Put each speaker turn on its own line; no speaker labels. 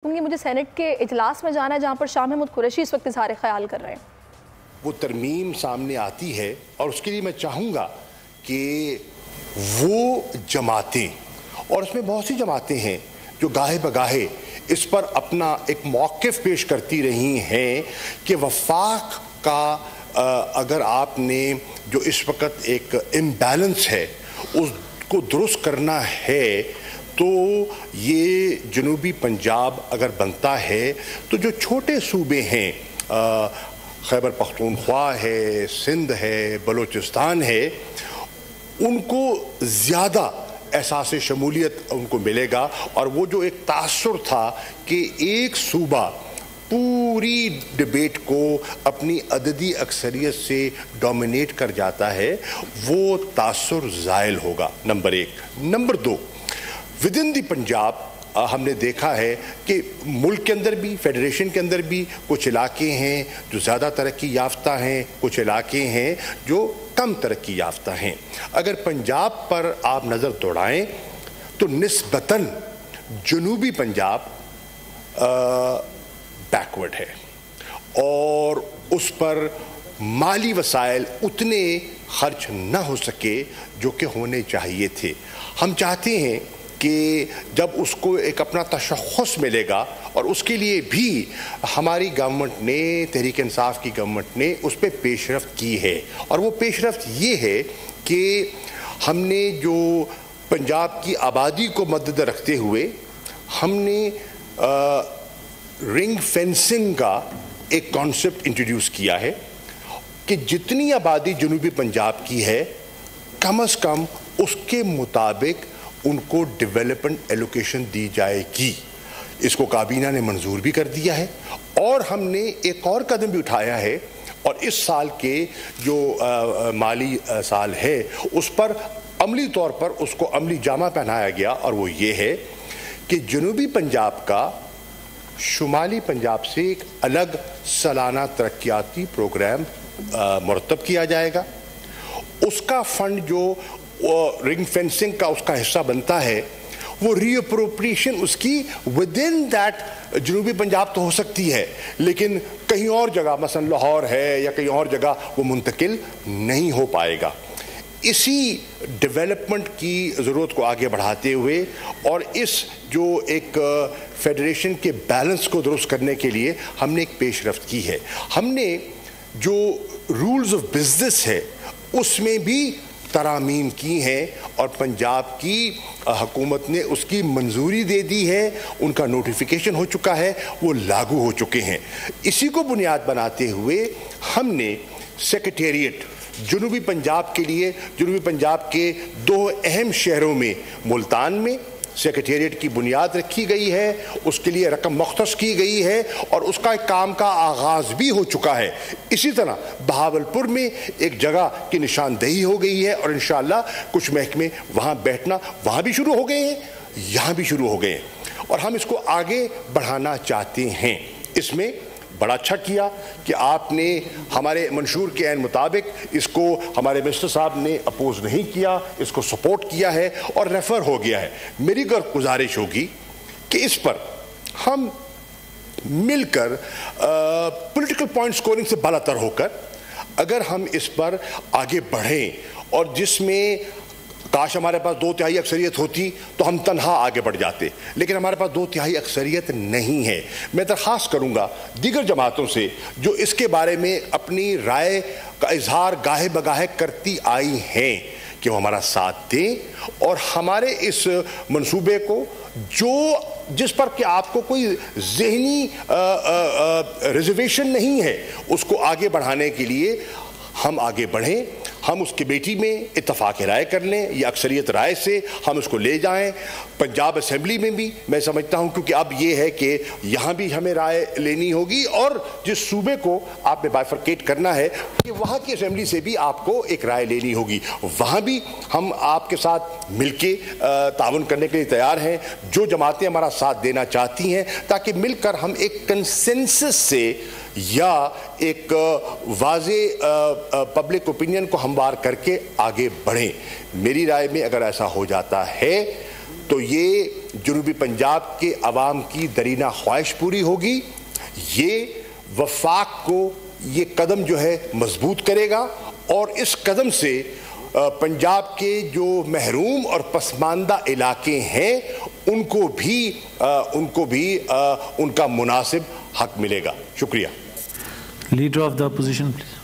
مجھے سینٹ کے اجلاس میں جانا ہے جہاں پر شاہ محمود قریشی اس وقت اظہار خیال کر رہے ہیں.
وہ ترمیم سامنے آتی ہے اور اس کے لیے میں چاہوں گا کہ وہ جماعتیں، اور اس میں بہت سی جماعتیں ہیں جو گاہے بگاہے اس پر اپنا ایک موقف پیش کرتی رہی ہیں کہ وفاق کا اگر آپ نے جو اس وقت ایک امبیلنس ہے اس کو درست کرنا ہے تو یہ جنوبی پنجاب اگر بنتا ہے تو جو چھوٹے صوبے ہیں، خیبر پختونخوا ہے، سندھ ہے، بلوچستان ہے، ان کو زیادہ احساس شمولیت ان کو ملے گا. اور وہ جو ایک تاثر تھا کہ ایک صوبہ پوری ڈیبیٹ کو اپنی عددی اکثریت سے ڈومینیٹ کر جاتا ہے، وہ تاثر زائل ہوگا. نمبر ایک. نمبر دو، ودن دی پنجاب ہم نے دیکھا ہے کہ ملک کے اندر بھی، فیڈریشن کے اندر بھی کچھ علاقے ہیں جو زیادہ ترقی یافتہ ہیں، کچھ علاقے ہیں جو کم ترقی یافتہ ہیں. اگر پنجاب پر آپ نظر دوڑائیں تو نسبتاً جنوبی پنجاب بیکورڈ ہے اور اس پر مالی وسائل اتنے خرچ نہ ہو سکے جو کہ ہونے چاہیے تھے. ہم چاہتے ہیں کہ جب اس کو ایک اپنا تشخص ملے گا، اور اس کے لیے بھی ہماری گورنمنٹ نے، تحریک انصاف کی گورنمنٹ نے اس پہ پیش رفت کی ہے. اور وہ پیش رفت یہ ہے کہ ہم نے جو پنجاب کی آبادی کو مد رکھتے ہوئے ہم نے رنگ فینسنگ کا ایک کانسیپٹ انٹروڈیوس کیا ہے کہ جتنی آبادی جنوبی پنجاب کی ہے کم از کم اس کے مطابق ان کو ڈیولپمنٹ ایلوکیشن دی جائے گی. اس کو کابینہ نے منظور بھی کر دیا ہے، اور ہم نے ایک اور قدم بھی اٹھایا ہے، اور اس سال کے جو مالی سال ہے اس پر عملی طور پر اس کو عملی جامہ پہنایا گیا، اور وہ یہ ہے کہ جنوبی پنجاب کا شمالی پنجاب سے ایک الگ سالانہ ترقیاتی پروگرام مرتب کیا جائے گا. اس کا فنڈ جو رنگ فینسنگ کا اس کا حصہ بنتا ہے، وہ ری اپروپریشن اس کی ودن دیٹ جنوبی پنجاب تو ہو سکتی ہے، لیکن کہیں اور جگہ مثلا لاہور ہے یا کہیں اور جگہ وہ منتقل نہیں ہو پائے گا. اسی ڈیولپمنٹ کی ضرورت کو آگے بڑھاتے ہوئے اور اس جو ایک فیڈریشن کے بیلنس کو درست کرنے کے لیے ہم نے ایک پیش رفت کی ہے. ہم نے جو رولز آف بزنس ہے اس میں بھی ترامیم کی ہیں، اور پنجاب کی حکومت نے اس کی منظوری دے دی ہے، ان کا نوٹیفیکیشن ہو چکا ہے، وہ لاگو ہو چکے ہیں. اسی کو بنیاد بناتے ہوئے ہم نے سیکریٹریٹ جنوبی پنجاب کے لیے، جنوبی پنجاب کے دو اہم شہروں میں، ملتان میں سیکریٹریٹ کی بنیاد رکھی گئی ہے، اس کے لیے رقم مختص کی گئی ہے، اور اس کا ایک کام کا آغاز بھی ہو چکا ہے. اسی طرح بہاولپور میں ایک جگہ کی نشاندہی ہو گئی ہے، اور انشاءاللہ کچھ محکمے وہاں بیٹھنا وہاں بھی شروع ہو گئے ہیں، یہاں بھی شروع ہو گئے ہیں، اور ہم اس کو آگے بڑھانا چاہتے ہیں. اس میں بڑا اچھا کیا کہ آپ نے ہمارے منشور کے عین مطابق اس کو، ہمارے منسٹر صاحب نے اپوز نہیں کیا، اس کو سپورٹ کیا ہے اور ریفر ہو گیا ہے. میری گزارش ہوگی کہ اس پر ہم مل کر پولیٹیکل پوائنٹ سکورنگ سے بالا تر ہو کر اگر ہم اس پر آگے بڑھیں، اور جس میں کاش ہمارے پاس 2/3 اکثریت ہوتی تو ہم تنہا آگے بڑھ جاتے، لیکن ہمارے پاس 2/3 اکثریت نہیں ہے. میں درخواست کروں گا دیگر جماعتوں سے جو اس کے بارے میں اپنی رائے کا اظہار گاہے بگاہے کرتی آئی ہیں کہ وہ ہمارا ساتھ دیں، اور ہمارے اس منصوبے کو جس پر کہ آپ کو کوئی ذہنی ریزرویشن نہیں ہے، اس کو آگے بڑھانے کے لیے ہم آگے بڑھیں. ہم اس کمیٹی میں اتفاق رائے کر لیں، یا اکثریت رائے سے ہم اس کو لے جائیں. پنجاب اسمبلی میں بھی میں سمجھتا ہوں، کیونکہ اب یہ ہے کہ یہاں بھی ہمیں رائے لینی ہوگی، اور جس صوبے کو آپ نے بائفرکیٹ کرنا ہے کہ وہاں کی اسمبلی سے بھی آپ کو ایک رائے لینی ہوگی. وہاں بھی ہم آپ کے ساتھ مل کے تعاون کرنے کے لیے تیار ہیں، جو جماعتیں ہمارا ساتھ دینا چاہتی ہیں، تاکہ مل کر ہم ایک کنسنسس سے یا ایک واضح پبلک اوپینین کو ہموار کر کے آگے بڑھیں. میری رائے میں اگر ایسا ہو جاتا ہے تو یہ جنوبی پنجاب کے عوام کی درینہ خواہش پوری ہوگی. یہ وفاق کو یہ قدم جو ہے مضبوط کرے گا اور اس قدم سے پنجاب کے جو محروم اور پسماندہ علاقے ہیں ان کو بھی ان کا مناسب حق ملے گا. شکریہ.
Leader of the opposition please.